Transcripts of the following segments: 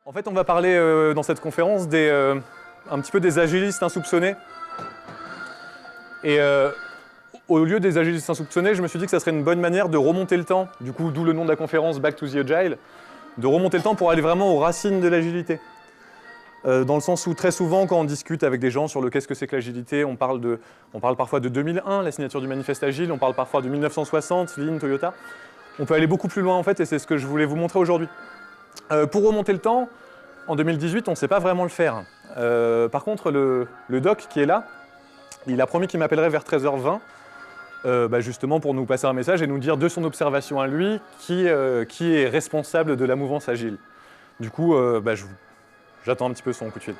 En fait, on va parler dans cette conférence un petit peu des agilistes insoupçonnés. Et au lieu des agilistes insoupçonnés, je me suis dit que ça serait une bonne manière de remonter le temps, du coup, d'où le nom de la conférence, Back to the Agile, de remonter le temps pour aller vraiment aux racines de l'agilité. Dans le sens où très souvent, quand on discute avec des gens sur le qu'est-ce que c'est que l'agilité, on parle parfois de 2001, la signature du manifeste agile, on parle parfois de 1960, Lean, Toyota. On peut aller beaucoup plus loin en fait, et c'est ce que je voulais vous montrer aujourd'hui. Pour remonter le temps, en 2018, on ne sait pas vraiment le faire. Par contre, le doc qui est là, il a promis qu'il m'appellerait vers 13h20, justement pour nous passer un message et nous dire de son observation à lui qui est responsable de la mouvance agile. Du coup, j'attends un petit peu son coup de fil.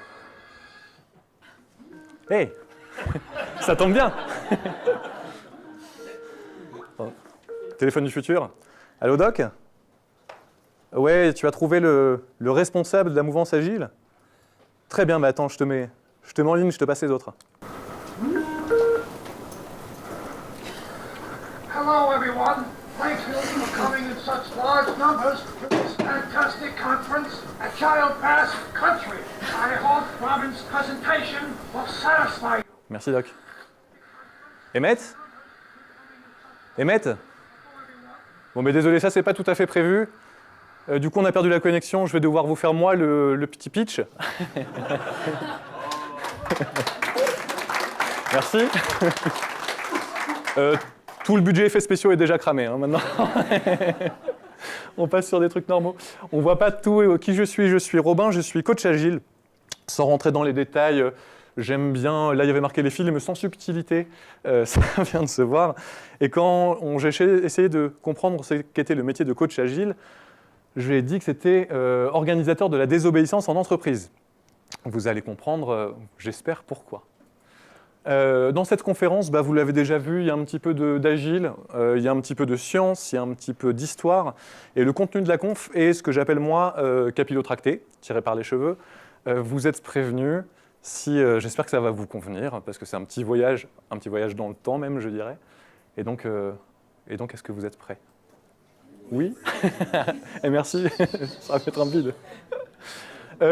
Hey, ça tombe bien. Téléphone du futur. Allô, Doc? Ouais, tu as trouvé le responsable de la mouvance agile? Très bien, attends, je te mets en ligne, je te passe les autres. Hello, everyone. Thank you for coming in such large numbers to this fantastic conference, Agile Basque Country. I hope Robin's presentation will satisfy you. Merci, Doc. Emmett? Emmett? Bon, mais désolé, ça, c'est pas tout à fait prévu. Du coup, on a perdu la connexion. Je vais devoir vous faire, moi, le petit pitch. Merci. Tout le budget effets spéciaux est déjà cramé, hein, maintenant. On passe sur des trucs normaux. On voit pas tout. Qui je suis Robin, je suis coach agile. Sans rentrer dans les détails, j'aime bien... Là, il y avait marqué les films sans subtilité. Ça vient de se voir. Et quand j'ai essayé de comprendre ce qu'était le métier de coach agile, je lui ai dit que c'était organisateur de la désobéissance en entreprise. Vous allez comprendre, j'espère, pourquoi. Dans cette conférence, vous l'avez déjà vu, il y a un petit peu d'agile, il y a un petit peu de science, il y a un petit peu d'histoire. Et le contenu de la conf est ce que j'appelle, moi, capillotracté, tiré par les cheveux. Vous êtes prévenus. J'espère que ça va vous convenir, parce que c'est un petit voyage dans le temps même, je dirais. Et donc est-ce que vous êtes prêts? Oui. Et merci, ça va être un vide.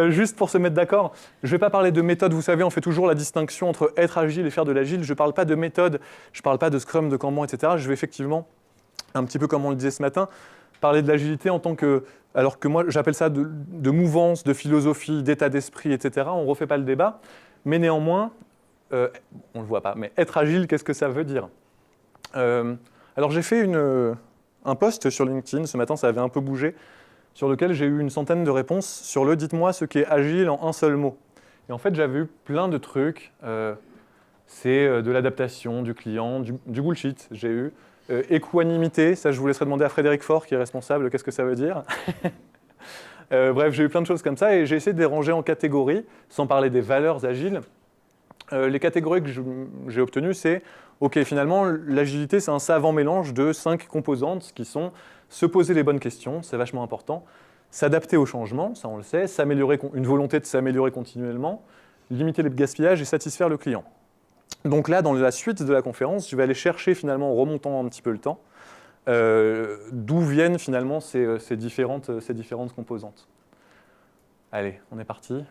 Juste pour se mettre d'accord, je ne vais pas parler de méthode, vous savez, on fait toujours la distinction entre être agile et faire de l'agile. Je ne parle pas de méthode, je ne parle pas de Scrum, de Kanban, etc. Je vais effectivement, un petit peu comme on le disait ce matin, parler de l'agilité en tant que... Alors que moi, j'appelle ça de mouvance, de philosophie, d'état d'esprit, etc. On ne refait pas le débat. Mais néanmoins, on ne le voit pas, mais être agile, qu'est-ce que ça veut dire? Alors j'ai fait un post sur LinkedIn, ce matin ça avait un peu bougé, sur lequel j'ai eu une centaine de réponses sur le « dites-moi ce qu'est agile en un seul mot ». Et en fait, j'avais eu plein de trucs. C'est de l'adaptation du client, du bullshit, j'ai eu. Équanimité, ça je vous laisserai demander à Frédéric Faure, qui est responsable, qu'est-ce que ça veut dire. Bref, j'ai eu plein de choses comme ça et j'ai essayé de les ranger en catégories, sans parler des valeurs agiles. Les catégories que j'ai obtenues, c'est OK, finalement, l'agilité, c'est un savant mélange de 5 composantes qui sont se poser les bonnes questions, c'est vachement important, s'adapter au changement, ça on le sait, une volonté de s'améliorer continuellement, limiter les gaspillages et satisfaire le client. Donc là, dans la suite de la conférence, je vais aller chercher finalement, en remontant un petit peu le temps, d'où viennent finalement ces différentes composantes. Allez, on est parti.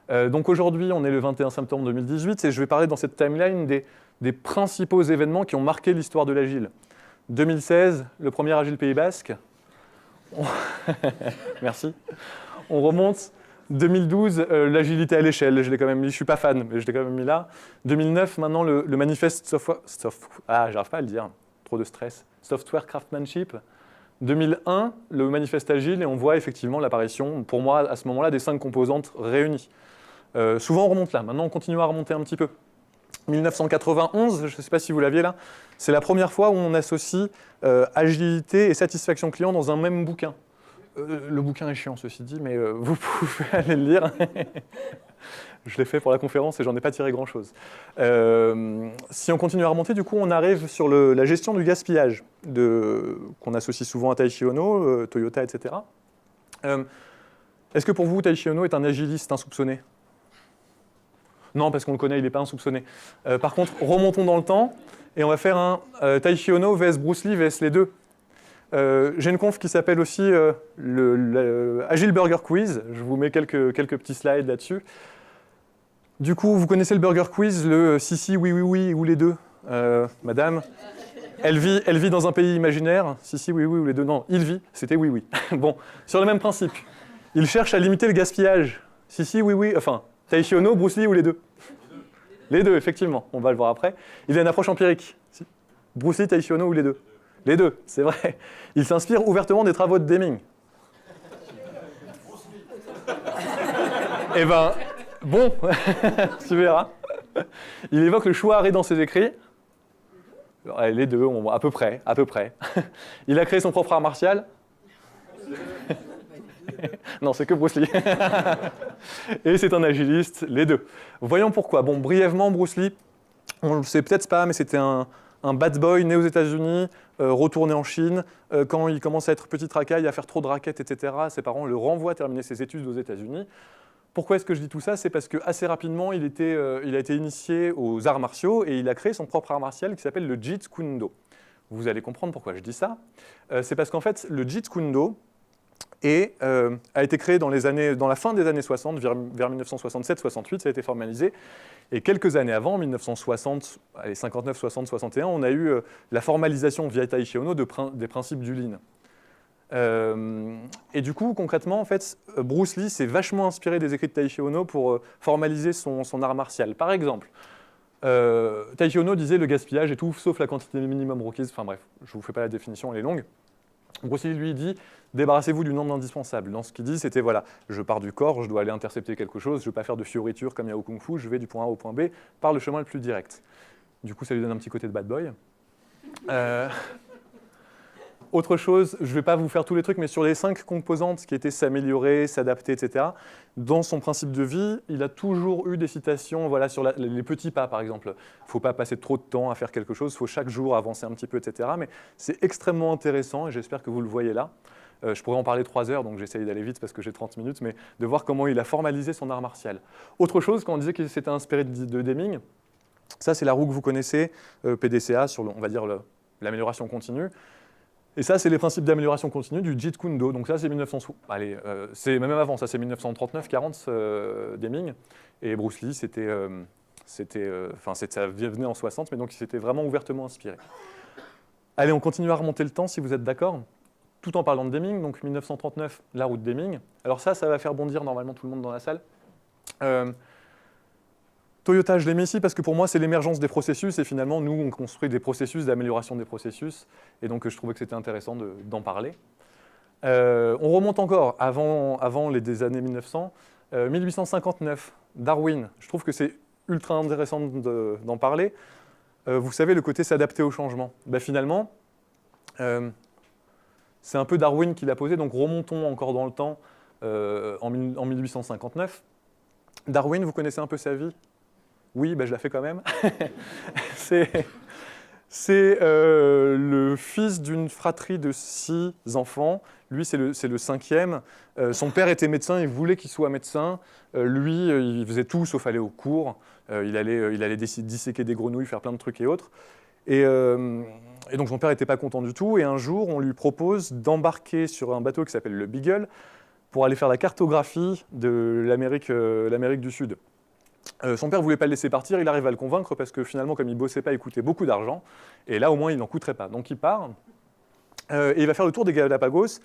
Donc aujourd'hui, on est le 21 septembre 2018 et je vais parler dans cette timeline des principaux événements qui ont marqué l'histoire de l'agile. 2016, le premier Agile Pays Basque. Merci. On remonte. 2012, l'agilité à l'échelle. Je l'ai quand même mis, je ne suis pas fan, mais je l'ai quand même mis là. 2009, maintenant, le manifeste j'arrive pas à le dire, trop de stress. Software Craftsmanship. 2001, le manifeste agile, et on voit effectivement l'apparition, pour moi, à ce moment-là, des 5 composantes réunies. Souvent, on remonte là. Maintenant, on continue à remonter un petit peu. 1991, je ne sais pas si vous l'aviez là, c'est la première fois où on associe agilité et satisfaction client dans un même bouquin. Le bouquin est chiant, ceci dit, mais vous pouvez aller le lire. Je l'ai fait pour la conférence et j'en ai pas tiré grand-chose. Si on continue à remonter, du coup, on arrive sur la gestion du gaspillage, qu'on associe souvent à Taichi Ohno, Toyota, etc. Est-ce que pour vous, Taichi Ohno est un agiliste insoupçonné ? Non, parce qu'on le connaît, il n'est pas insoupçonné. Par contre, remontons dans le temps et on va faire un Taichi Ohno vs Bruce Lee vs les deux. J'ai une conf qui s'appelle aussi le Agile Burger Quiz. Je vous mets quelques petits slides là-dessus. Du coup, vous connaissez le Burger Quiz, le si, si, oui, oui, oui, ou les deux. Madame, elle vit dans un pays imaginaire. Si, si, oui, oui, ou les deux. Non, il vit, c'était oui, oui. Bon, sur le même principe. Il cherche à limiter le gaspillage. Si, si, oui, oui. Enfin, Taishi Ohno, Bruce Lee ou les deux? Les deux, effectivement. On va le voir après. Il a une approche empirique. Bruce Lee, Taishi Ohno ou les deux? Les deux, c'est vrai. Il s'inspire ouvertement des travaux de Deming. Eh ben, bon, tu verras. Il évoque le Shuhari dans ses écrits. Les deux, à peu près. Il a créé son propre art martial. Non, c'est que Bruce Lee. Et c'est un agiliste, les deux. Voyons pourquoi. Bon, brièvement, Bruce Lee, on le sait peut-être pas, mais c'était un bad boy né aux États-Unis, retourné en Chine. Quand il commence à être petit racaille, à faire trop de raquettes, etc., ses parents le renvoient terminer ses études aux États-Unis. Pourquoi est-ce que je dis tout ça? C'est parce qu'assez rapidement, il a été initié aux arts martiaux et il a créé son propre art martial qui s'appelle le Jeet Kune Do. Vous allez comprendre pourquoi je dis ça. C'est parce qu'en fait, le Jeet Kune Do a été créé dans la fin des années 60, vers 1967-68, ça a été formalisé. Et quelques années avant, 1960, 59, 60, 61, on a eu la formalisation via Taishi Ohno des principes du Lean. Et du coup, concrètement, en fait, Bruce Lee s'est vachement inspiré des écrits de Taishi Ohno pour formaliser son art martial. Par exemple, Taishi Ohno disait le gaspillage étouffe, sauf la quantité minimum requise. Enfin bref, je ne vous fais pas la définition, elle est longue. Bruce Lee, lui, dit « débarrassez-vous du nombre indispensable ». Dans ce qu'il dit, c'était « voilà, je pars du corps, je dois aller intercepter quelque chose, je ne vais pas faire de fioriture comme il y a au Kung Fu, je vais du point A au point B par le chemin le plus direct ». Du coup, ça lui donne un petit côté de bad boy. Autre chose, je ne vais pas vous faire tous les trucs, mais sur les 5 composantes qui étaient s'améliorer, s'adapter, etc., dans son principe de vie, il a toujours eu des citations voilà, sur les petits pas, par exemple. Il ne faut pas passer trop de temps à faire quelque chose, il faut chaque jour avancer un petit peu, etc. Mais c'est extrêmement intéressant, et j'espère que vous le voyez là. Je pourrais en parler 3 heures, donc j'essaye d'aller vite parce que j'ai 30 minutes, mais de voir comment il a formalisé son art martial. Autre chose, quand on disait qu'il s'était inspiré de Deming, ça c'est la roue que vous connaissez, PDCA, sur on va dire l'amélioration continue. Et ça, c'est les principes d'amélioration continue du Jeet Kune Do. Donc ça, c'est 1900. Allez, c'est même avant, ça c'est 1939-40 Deming. Et Bruce Lee, ça venait en 60, mais donc il s'était vraiment ouvertement inspiré. Allez, on continue à remonter le temps, si vous êtes d'accord, tout en parlant de Deming. Donc 1939, la route Deming. Alors ça va faire bondir normalement tout le monde dans la salle. Toyota, je l'ai mis ici parce que pour moi, c'est l'émergence des processus et finalement, nous, on construit des processus d'amélioration des processus et donc je trouvais que c'était intéressant d'en parler. On remonte encore avant les années 1900, 1859, Darwin. Je trouve que c'est ultra intéressant d'en parler. Vous savez, le côté s'adapter au changement. Ben, finalement, c'est un peu Darwin qui l'a posé, donc remontons encore dans le temps en 1859. Darwin, vous connaissez un peu sa vie ? Oui, ben je la fais quand même. C'est le fils d'une fratrie de 6 enfants. Lui, c'est le 5e. Son père était médecin, il voulait qu'il soit médecin. Lui, il faisait tout sauf aller au cours. Il allait disséquer des grenouilles, faire plein de trucs et autres. Et donc son père n'était pas content du tout. Et un jour, on lui propose d'embarquer sur un bateau qui s'appelle le Beagle pour aller faire la cartographie de l'Amérique du Sud. Son père ne voulait pas le laisser partir, il arrive à le convaincre parce que finalement, comme il ne bossait pas, il coûtait beaucoup d'argent. Et là, au moins, il n'en coûterait pas. Donc il part et il va faire le tour des Galapagos.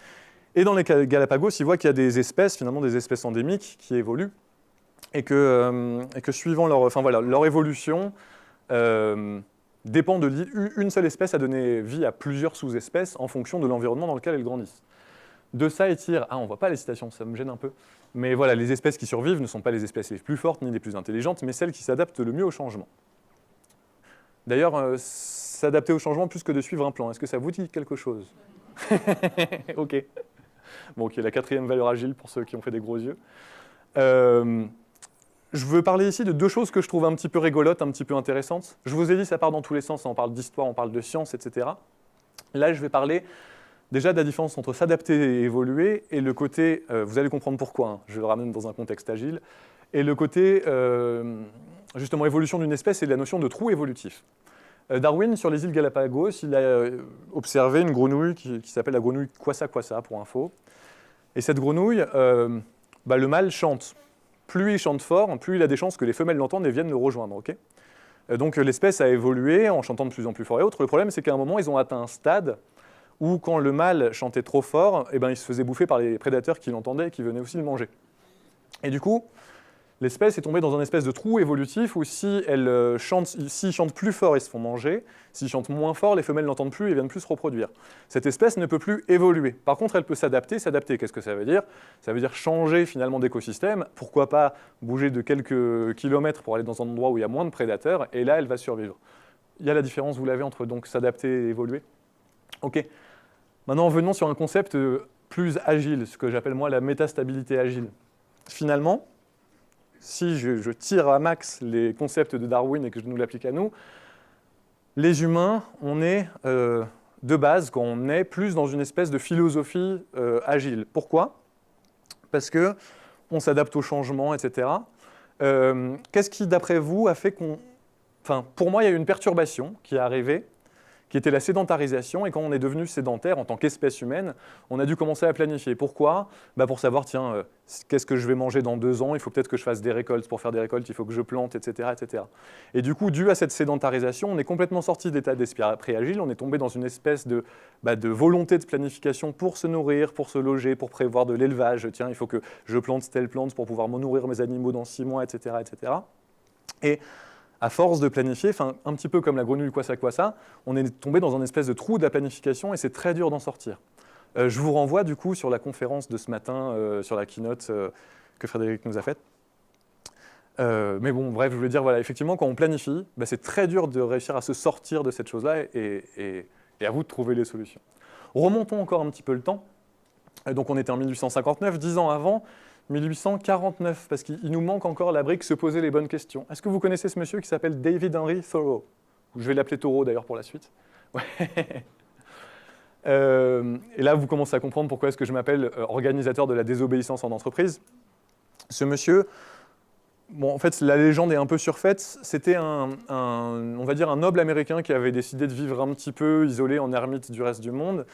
Et dans les Galapagos, il voit qu'il y a des espèces, finalement des espèces endémiques qui évoluent. Et que suivant leur évolution, dépend une seule espèce a donné vie à plusieurs sous-espèces en fonction de l'environnement dans lequel elles grandissent. De ça, il tire... Ah, on ne voit pas les citations, ça me gêne un peu. Mais voilà, les espèces qui survivent ne sont pas les espèces les plus fortes ni les plus intelligentes, mais celles qui s'adaptent le mieux au changement. D'ailleurs, s'adapter au changement plus que de suivre un plan, est-ce que ça vous dit quelque chose? Ok. Bon, ok, la 4e valeur agile pour ceux qui ont fait des gros yeux. Je veux parler ici de 2 choses que je trouve un petit peu rigolotes, un petit peu intéressantes. Je vous ai dit, ça part dans tous les sens, on parle d'histoire, on parle de science, etc. Là, je vais parler déjà de la différence entre s'adapter et évoluer, et le côté, vous allez comprendre pourquoi, hein, je le ramène dans un contexte agile, et le côté, justement, évolution d'une espèce et la notion de trou évolutif. Darwin, sur les îles Galapagos, il a observé une grenouille qui s'appelle la grenouille Kwassa Kwassa, pour info. Et cette grenouille, le mâle chante. Plus il chante fort, plus il a des chances que les femelles l'entendent et viennent le rejoindre. Okay, donc l'espèce a évolué en chantant de plus en plus fort et autres. Le problème, c'est qu'à un moment, ils ont atteint un stade où, quand le mâle chantait trop fort, il se faisait bouffer par les prédateurs qui l'entendaient et qui venaient aussi le manger. Et du coup, l'espèce est tombée dans un espèce de trou évolutif où s'ils chantent plus fort, ils se font manger. S'ils chantent moins fort, les femelles n'entendent plus et viennent plus se reproduire. Cette espèce ne peut plus évoluer. Par contre, elle peut s'adapter. S'adapter, qu'est-ce que ça veut dire? Ça veut dire changer finalement d'écosystème. Pourquoi pas bouger de quelques kilomètres pour aller dans un endroit où il y a moins de prédateurs, et là, elle va survivre. Il y a la différence, vous l'avez, entre donc s'adapter et évoluer. Ok. Maintenant, venons sur un concept plus agile, ce que j'appelle moi la métastabilité agile. Finalement, si je tire à max les concepts de Darwin et que je nous l'applique à nous, les humains, on est de base, quand on est plus dans une espèce de philosophie agile. Pourquoi? Parce qu'on s'adapte au changement, etc. Qu'est-ce qui, d'après vous, a fait qu'on... Enfin, pour moi, il y a eu une perturbation qui est arrivée, qui était la sédentarisation, et quand on est devenu sédentaire en tant qu'espèce humaine, on a dû commencer à planifier. Pourquoi? Pour savoir, tiens, qu'est-ce que je vais manger dans 2 ans? Il faut peut-être que je fasse des récoltes. Pour faire des récoltes, il faut que je plante, etc., etc. Et du coup, dû à cette sédentarisation, on est complètement sorti de l'état d'esprit agile, on est tombé dans une espèce de volonté de planification pour se nourrir, pour se loger, pour prévoir de l'élevage. Tiens, il faut que je plante telle plante pour pouvoir nourrir mes animaux dans 6 mois, etc., etc. Et à force de planifier, un petit peu comme la grenouille Kwassa Kwassa, on est tombé dans un espèce de trou de la planification et c'est très dur d'en sortir. Je vous renvoie du coup sur la conférence de ce matin, sur la keynote que Frédéric nous a faite. Mais bon, bref, je voulais dire, voilà, effectivement, quand on planifie, c'est très dur de réussir à se sortir de cette chose-là et à vous de trouver les solutions. Remontons encore un petit peu le temps. Donc on était en 1859, 10 ans avant, 1849, parce qu'il nous manque encore la brique se poser les bonnes questions. Est-ce que vous connaissez ce monsieur qui s'appelle David Henry Thoreau? Je vais l'appeler Thoreau d'ailleurs pour la suite. Ouais. Et là, vous commencez à comprendre pourquoi est-ce que je m'appelle organisateur de la désobéissance en entreprise. Ce monsieur, bon, en fait, la légende est un peu surfaite. C'était on va dire un noble américain qui avait décidé de vivre un petit peu isolé en ermite du reste du monde.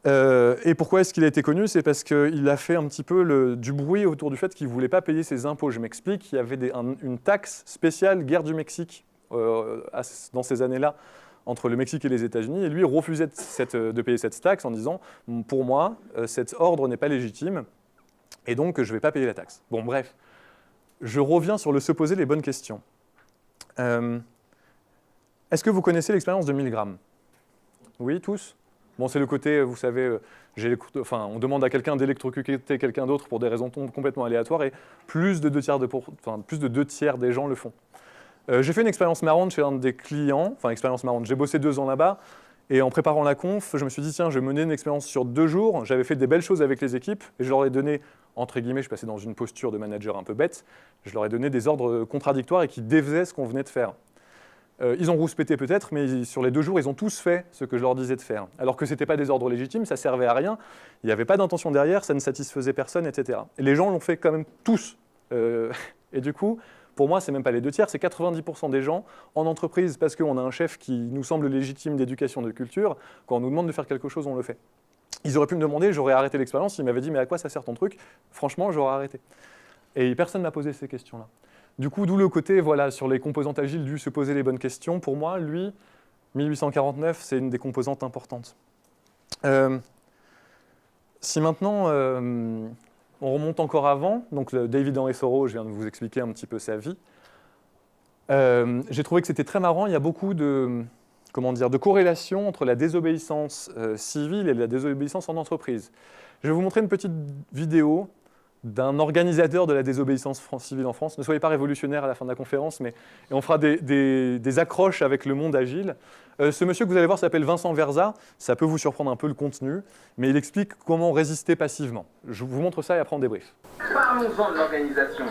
Et pourquoi est-ce qu'il a été connu? C'est parce qu'il a fait un petit peu du bruit autour du fait qu'il ne voulait pas payer ses impôts. Je m'explique, il y avait une taxe spéciale guerre du Mexique dans ces années-là entre le Mexique et les États-Unis, et lui refusait de payer cette taxe en disant « Pour moi, cet ordre n'est pas légitime, et donc je ne vais pas payer la taxe ». Bon, bref, je reviens sur le se poser les bonnes questions. Est-ce que vous connaissez l'expérience de Milgram? Oui, tous? Bon, c'est le côté, vous savez, on demande à quelqu'un d'électrocuter quelqu'un d'autre pour des raisons complètement aléatoires, et plus de 2 tiers des gens le font. J'ai fait une expérience marrante chez un des clients, expérience marrante, j'ai bossé 2 ans là-bas, et en préparant la conf, je me suis dit, tiens, je vais mener une expérience sur 2 jours, j'avais fait des belles choses avec les équipes, et je leur ai donné, entre guillemets, je passais dans une posture de manager un peu bête, je leur ai donné des ordres contradictoires et qui défaisaient ce qu'on venait de faire. Ils ont rouspété peut-être, mais sur les 2 jours, ils ont tous fait ce que je leur disais de faire. Alors que ce n'était pas des ordres légitimes, ça ne servait à rien, il n'y avait pas d'intention derrière, ça ne satisfaisait personne, etc. Et les gens l'ont fait quand même tous. Et du coup, pour moi, ce n'est même pas les 2 tiers, c'est 90% des gens en entreprise, parce qu'on a un chef qui nous semble légitime d'éducation, de culture, quand on nous demande de faire quelque chose, on le fait. Ils auraient pu me demander, j'aurais arrêté l'expérience, ils m'avaient dit « mais à quoi ça sert ton truc ?» Franchement, j'aurais arrêté. Et personne ne m'a posé ces questions-là. Du coup, d'où le côté, voilà, sur les composantes agiles, du se poser les bonnes questions. Pour moi, lui, 1849, c'est une des composantes importantes. Si maintenant, on remonte encore avant, donc David Henry Thoreau, je viens de vous expliquer un petit peu sa vie, j'ai trouvé que c'était très marrant, il y a beaucoup de corrélations entre la désobéissance civile et la désobéissance en entreprise. Je vais vous montrer une petite vidéo d'un organisateur de la désobéissance civile en France. Ne soyez pas révolutionnaire à la fin de la conférence, mais on fera des accroches avec le monde agile. Ce monsieur que vous allez voir s'appelle Vincent Verza. Ça peut vous surprendre un peu le contenu, mais il explique comment résister passivement. Je vous montre ça et après on débrief. Parlons-en de l'organisation.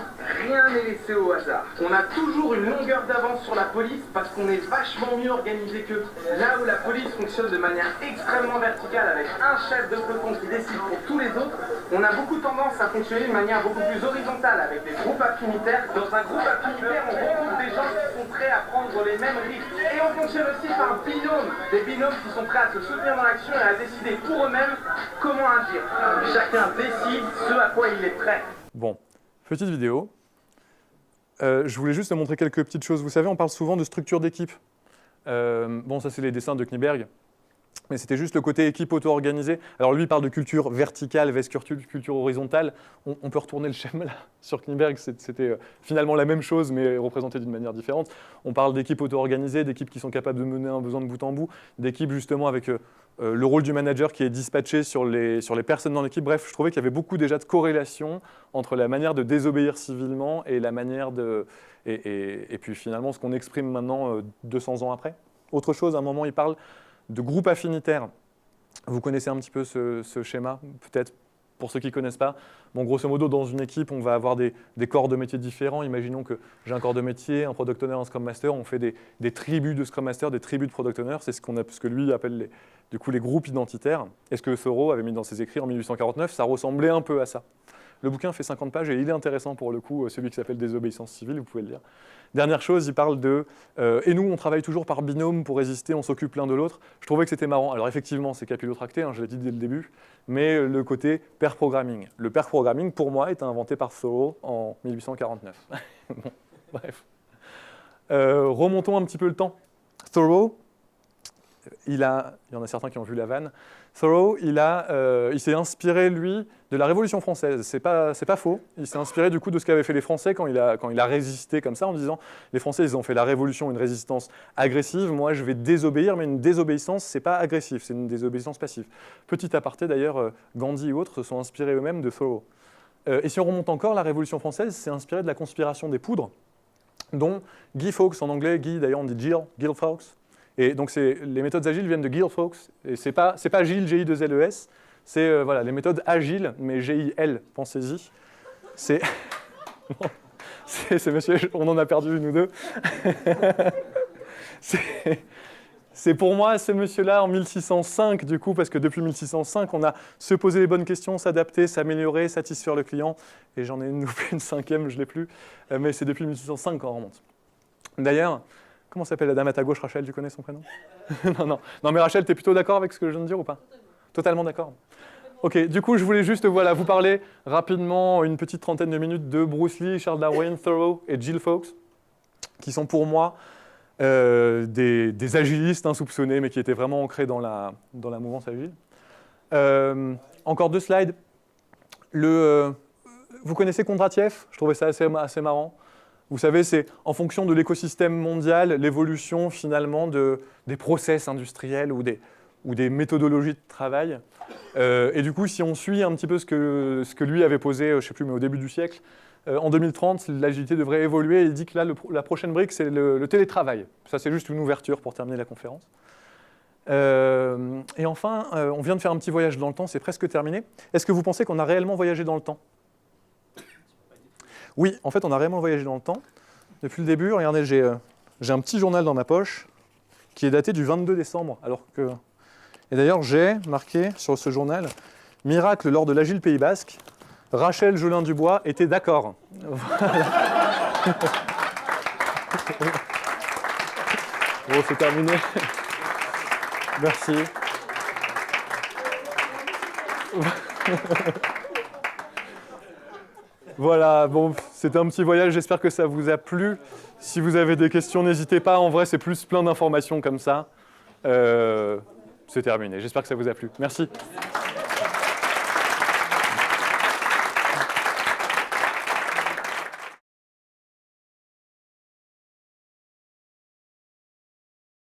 Rien n'est laissé au hasard. On a toujours une longueur d'avance sur la police parce qu'on est vachement mieux organisé qu'eux. Là où la police fonctionne de manière extrêmement verticale avec un chef de peloton qui décide pour tous les autres, on a beaucoup tendance à fonctionner fonctionner de manière beaucoup plus horizontale avec des groupes affinitaires. Dans un groupe affinitaire, on regroupe des gens qui sont prêts à prendre les mêmes risques. Et on fonctionne aussi par binôme, des binômes qui sont prêts à se soutenir dans l'action et à décider pour eux-mêmes comment agir. Chacun décide ce à quoi il est prêt. Bon, petite vidéo. Je voulais juste montrer quelques petites choses. Vous savez, on parle souvent de structure d'équipe. Bon, ça, c'est les dessins de Knieberg. Mais c'était juste le côté équipe auto-organisée. Alors lui, il parle de culture verticale, culture horizontale. On peut retourner le schéma là. Sur Knieberg, c'était finalement la même chose, mais représenté d'une manière différente. On parle d'équipes auto-organisées, d'équipes qui sont capables de mener un besoin de bout en bout, d'équipes justement avec le rôle du manager qui est dispatché sur les personnes dans l'équipe. Bref, je trouvais qu'il y avait beaucoup déjà de corrélation entre la manière de désobéir civilement et la manière de... Et puis finalement, ce qu'on exprime maintenant 200 ans après. Autre chose, à un moment, il parle de groupes affinitaires. Vous connaissez un petit peu ce schéma, peut-être pour ceux qui ne connaissent pas. Bon, grosso modo, dans une équipe, on va avoir des corps de métiers différents. Imaginons que j'ai un corps de métier, un product owner, un scrum master. On fait des tribus de scrum master, des tribus de product owner. C'est ce que lui appelle les groupes identitaires. Et ce que Thoreau avait mis dans ses écrits en 1849, ça ressemblait un peu à ça. Le bouquin fait 50 pages et il est intéressant pour le coup, celui qui s'appelle Désobéissance civile, vous pouvez le lire. Dernière chose, il parle de et nous, on travaille toujours par binôme pour résister, on s'occupe l'un de l'autre. Je trouvais que c'était marrant. Alors effectivement, c'est capillotracté, je l'ai dit dès le début, mais le côté pair programming. Le pair programming, pour moi, est inventé par Thoreau en 1849. Bon, bref. Remontons un petit peu le temps. Thoreau, il y en a certains qui ont vu la vanne. Thoreau, il s'est inspiré, lui, de la Révolution française. C'est pas faux. Il s'est inspiré du coup de ce qu'avaient fait les Français quand il a résisté comme ça, en disant les Français, ils ont fait la Révolution, une résistance agressive. Moi, je vais désobéir, mais une désobéissance, c'est pas agressif, c'est une désobéissance passive. Petit aparté, d'ailleurs, Gandhi et autres se sont inspirés eux-mêmes de Thoreau. Et si on remonte encore, la Révolution française s'est inspirée de la conspiration des poudres, dont Guy Fawkes, en anglais, Guy, d'ailleurs, on dit Gill Fawkes. Et donc, les méthodes agiles viennent de Gill Fawkes. Et c'est pas Gilles, G-I-2-L-E-S. C'est les méthodes agiles, mais G-I-L, pensez-y. C'est monsieur, on en a perdu une ou deux. C'est pour moi ce monsieur-là en 1605, du coup, parce que depuis 1605, on a se poser les bonnes questions, s'adapter, s'améliorer, satisfaire le client. Et j'en ai une cinquième, je ne l'ai plus. Mais c'est depuis 1605 qu'on remonte. D'ailleurs, comment s'appelle la dame à ta gauche, Rachel? Tu connais son prénom? Non, mais Rachel, tu es plutôt d'accord avec ce que je viens de dire ou pas? Totalement d'accord. Ok, du coup, je voulais juste vous parler rapidement, une petite trentaine de minutes, de Bruce Lee, Charles Darwin, Thoreau et Gill Fawkes, qui sont pour moi des agilistes insoupçonnés, mais qui étaient vraiment ancrés dans la mouvance agile. Encore deux slides. Vous connaissez Kondratiev? Je trouvais ça assez marrant. Vous savez, c'est en fonction de l'écosystème mondial, l'évolution finalement des process industriels ou des méthodologies de travail. Et du coup, si on suit un petit peu ce que lui avait posé, je ne sais plus, mais au début du siècle, en 2030, l'agilité devrait évoluer. Il dit que là, la prochaine brique, c'est le télétravail. Ça, c'est juste une ouverture pour terminer la conférence. Et enfin, on vient de faire un petit voyage dans le temps, c'est presque terminé. Est-ce que vous pensez qu'on a réellement voyagé dans le temps? Oui, en fait, on a réellement voyagé dans le temps. Depuis le début, regardez, j'ai un petit journal dans ma poche qui est daté du 22 décembre. Et d'ailleurs, j'ai marqué sur ce journal « Miracle lors de l'Agile Pays Basque, Rachel Jolin-Dubois était d'accord. » Bon, c'est terminé. Merci. Voilà, bon, c'était un petit voyage, j'espère que ça vous a plu. Si vous avez des questions, n'hésitez pas. En vrai, c'est plus plein d'informations comme ça. C'est terminé, j'espère que ça vous a plu. Merci.